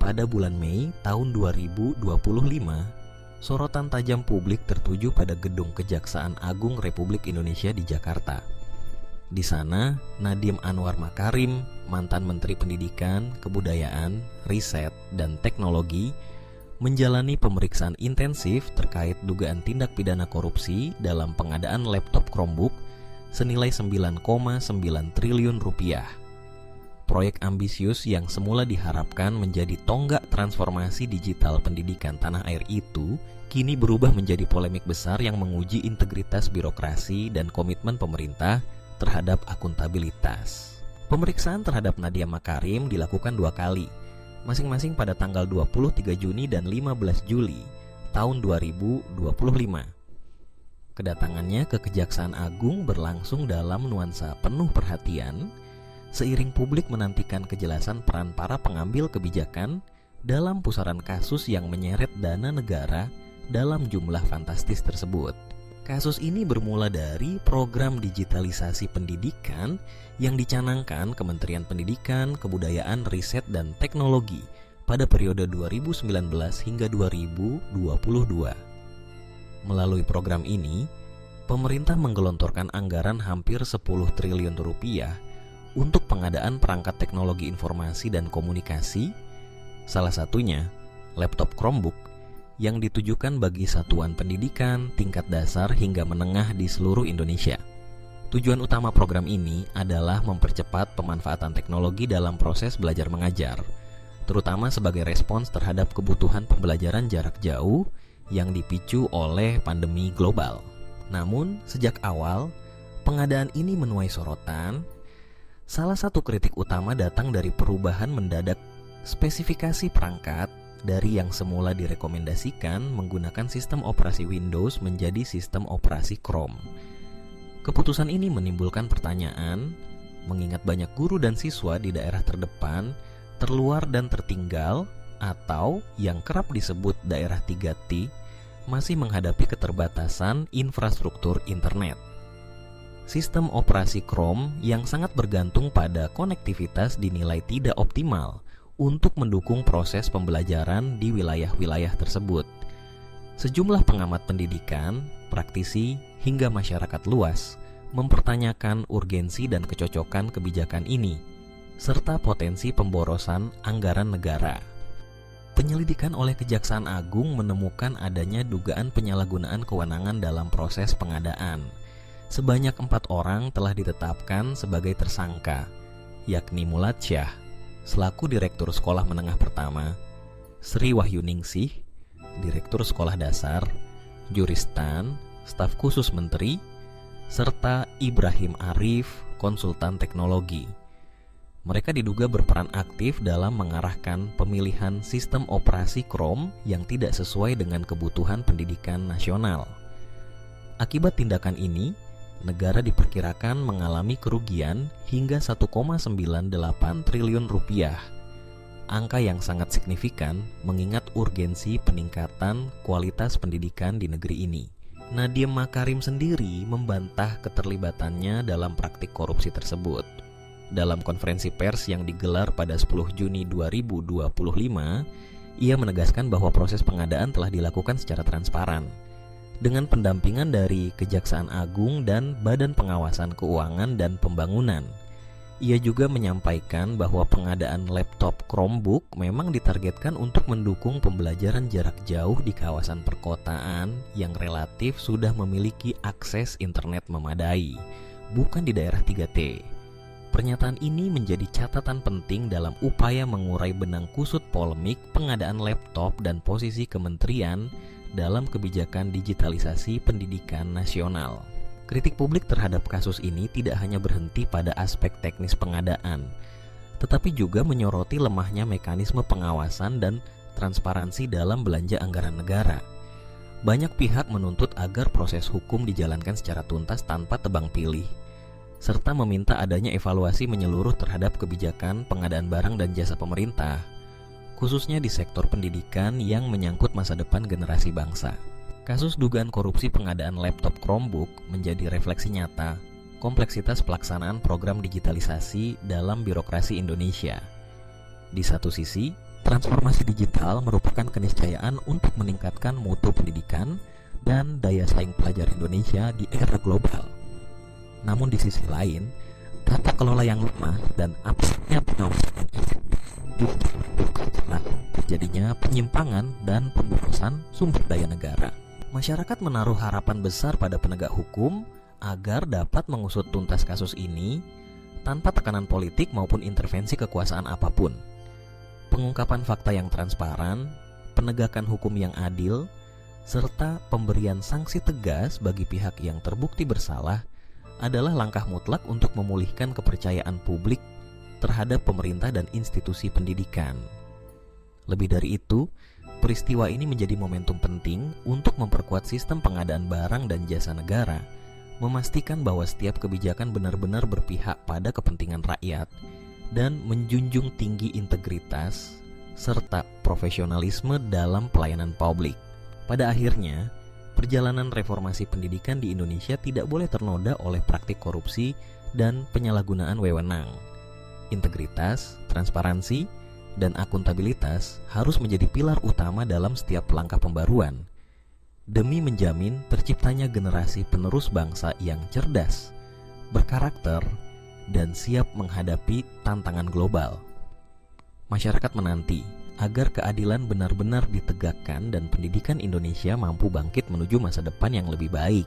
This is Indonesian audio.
Pada bulan Mei tahun 2025, sorotan tajam publik tertuju pada Gedung Kejaksaan Agung Republik Indonesia di Jakarta. Di sana, Nadiem Anwar Makarim, mantan Menteri Pendidikan, Kebudayaan, Riset, dan Teknologi, menjalani pemeriksaan intensif terkait dugaan tindak pidana korupsi dalam pengadaan laptop Chromebook senilai 9,9 triliun rupiah. Proyek ambisius yang semula diharapkan menjadi tonggak transformasi digital pendidikan tanah air itu kini berubah menjadi polemik besar yang menguji integritas birokrasi dan komitmen pemerintah terhadap akuntabilitas. Pemeriksaan terhadap Nadiem Makarim dilakukan 2 kali, masing-masing pada tanggal 23 Juni dan 15 Juli tahun 2025. Kedatangannya ke Kejaksaan Agung berlangsung dalam nuansa penuh perhatian, seiring publik menantikan kejelasan peran para pengambil kebijakan dalam pusaran kasus yang menyeret dana negara dalam jumlah fantastis tersebut. Kasus ini bermula dari program digitalisasi pendidikan yang dicanangkan Kementerian Pendidikan, Kebudayaan, Riset, dan Teknologi pada periode 2019 hingga 2022. Melalui program ini, pemerintah menggelontorkan anggaran hampir 10 triliun rupiah untuk pengadaan perangkat teknologi informasi dan komunikasi, salah satunya laptop Chromebook yang ditujukan bagi satuan pendidikan tingkat dasar hingga menengah di seluruh Indonesia. Tujuan utama program ini adalah mempercepat pemanfaatan teknologi dalam proses belajar mengajar, terutama sebagai respons terhadap kebutuhan pembelajaran jarak jauh yang dipicu oleh pandemi global. Namun, sejak awal, pengadaan ini menuai sorotan. Salah satu kritik utama datang dari perubahan mendadak spesifikasi perangkat dari yang semula direkomendasikan menggunakan sistem operasi Windows menjadi sistem operasi Chrome. Keputusan ini menimbulkan pertanyaan, mengingat banyak guru dan siswa di daerah terdepan, terluar dan tertinggal, atau yang kerap disebut daerah 3T, masih menghadapi keterbatasan infrastruktur internet. Sistem operasi Chrome yang sangat bergantung pada konektivitas dinilai tidak optimal untuk mendukung proses pembelajaran di wilayah-wilayah tersebut. Sejumlah pengamat pendidikan, praktisi, hingga masyarakat luas mempertanyakan urgensi dan kecocokan kebijakan ini, serta potensi pemborosan anggaran negara. Penyelidikan oleh Kejaksaan Agung menemukan adanya dugaan penyalahgunaan kewenangan dalam proses pengadaan. Sebanyak 4 orang telah ditetapkan sebagai tersangka, yakni Mulad Syah selaku Direktur Sekolah Menengah Pertama, Sri Wahyuningsih, Direktur Sekolah Dasar, Juristan, Staf Khusus Menteri, serta Ibrahim Arif, Konsultan Teknologi. Mereka diduga berperan aktif dalam mengarahkan pemilihan sistem operasi Chrome yang tidak sesuai dengan kebutuhan pendidikan nasional. Akibat tindakan ini, negara diperkirakan mengalami kerugian hingga 1,98 triliun rupiah. Angka yang sangat signifikan mengingat urgensi peningkatan kualitas pendidikan di negeri ini. Nadiem Makarim sendiri membantah keterlibatannya dalam praktik korupsi tersebut. Dalam konferensi pers yang digelar pada 10 Juni 2025, ia menegaskan bahwa proses pengadaan telah dilakukan secara transparan dengan pendampingan dari Kejaksaan Agung dan Badan Pengawasan Keuangan dan Pembangunan. Ia juga menyampaikan bahwa pengadaan laptop Chromebook memang ditargetkan untuk mendukung pembelajaran jarak jauh di kawasan perkotaan yang relatif sudah memiliki akses internet memadai, bukan di daerah 3T. Pernyataan ini menjadi catatan penting dalam upaya mengurai benang kusut polemik pengadaan laptop dan posisi kementerian dalam kebijakan digitalisasi pendidikan nasional. Kritik publik terhadap kasus ini tidak hanya berhenti pada aspek teknis pengadaan, tetapi juga menyoroti lemahnya mekanisme pengawasan dan transparansi dalam belanja anggaran negara. Banyak pihak menuntut agar proses hukum dijalankan secara tuntas tanpa tebang pilih, serta meminta adanya evaluasi menyeluruh terhadap kebijakan pengadaan barang dan jasa pemerintah, khususnya di sektor pendidikan yang menyangkut masa depan generasi bangsa. Kasus dugaan korupsi pengadaan laptop Chromebook menjadi refleksi nyata kompleksitas pelaksanaan program digitalisasi dalam birokrasi Indonesia. Di satu sisi, Transformasi digital merupakan keniscayaan untuk meningkatkan mutu pendidikan dan daya saing pelajar Indonesia di era global. Namun di sisi lain, tata kelola yang lemah dan absennya pengawasan yang efektif juga menimbulkan celah terjadinya penyimpangan dan pemborosan sumber daya negara. Masyarakat menaruh harapan besar pada penegak hukum agar dapat mengusut tuntas kasus ini tanpa tekanan politik maupun intervensi kekuasaan apapun. Pengungkapan fakta yang transparan, penegakan hukum yang adil, serta pemberian sanksi tegas bagi pihak yang terbukti bersalah adalah langkah mutlak untuk memulihkan kepercayaan publik terhadap pemerintah dan institusi pendidikan. Lebih dari itu, peristiwa ini menjadi momentum penting untuk memperkuat sistem pengadaan barang dan jasa negara, memastikan bahwa setiap kebijakan benar-benar berpihak pada kepentingan rakyat, dan menjunjung tinggi integritas serta profesionalisme dalam pelayanan publik. Pada akhirnya, perjalanan reformasi pendidikan di Indonesia tidak boleh ternoda oleh praktik korupsi dan penyalahgunaan wewenang. Integritas, transparansi, dan akuntabilitas harus menjadi pilar utama dalam setiap langkah pembaruan, demi menjamin terciptanya generasi penerus bangsa yang cerdas, berkarakter, dan siap menghadapi tantangan global. Masyarakat menanti agar keadilan benar-benar ditegakkan dan pendidikan Indonesia mampu bangkit menuju masa depan yang lebih baik.